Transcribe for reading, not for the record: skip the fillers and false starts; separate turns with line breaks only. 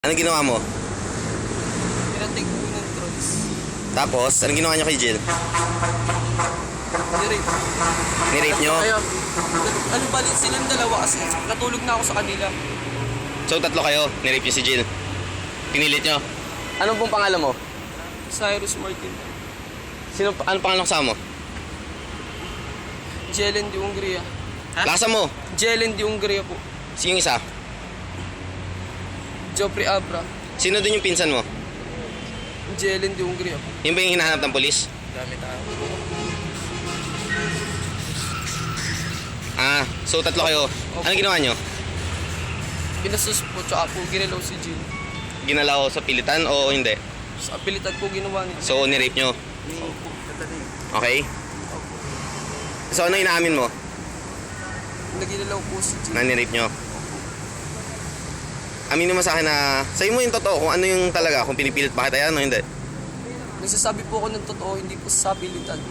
Anong ginawa mo?
Pinatake po ng drugs.
Tapos, anong ginawa niyo kay Jill?
Ni-rape.
Ni-rape niyo?
Kaya, ano bali silang dalawa kasi natulog na ako sa kanila.
So, tatlo kayo. Ni-rape niyo si Jill. Pinilit niyo. Anong pong pangalan mo?
Cyrus Martin.
Anong pangalan kasama mo?
Jelen de Hungria.
Lasa mo.
Jelen de Hungria po.
Sino yung isa?
Joffrey Abra.
Sino dun yung pinsan mo?
Jelen de Hungria po.
Yung ba yung hinahanap ng polis?
Dami tao.
So tatlo kayo. Anong ginawa nyo?
Pinasus po, tsaka po ginalaw si Jill.
Ginalaw sa pilitan o hindi?
Sa apilitan po ginawa niya.
So ni-rape nyo? Okay. So ano inaamin mo?
Naginalaw po si Jill.
Na ni-rape nyo? Aminin mo sa akin na sa'yo mo yung totoo kung ano yung talaga, kung pinipilit ba kita yan o hindi.
Nagsasabi po ako ng totoo, hindi po sa apilitan.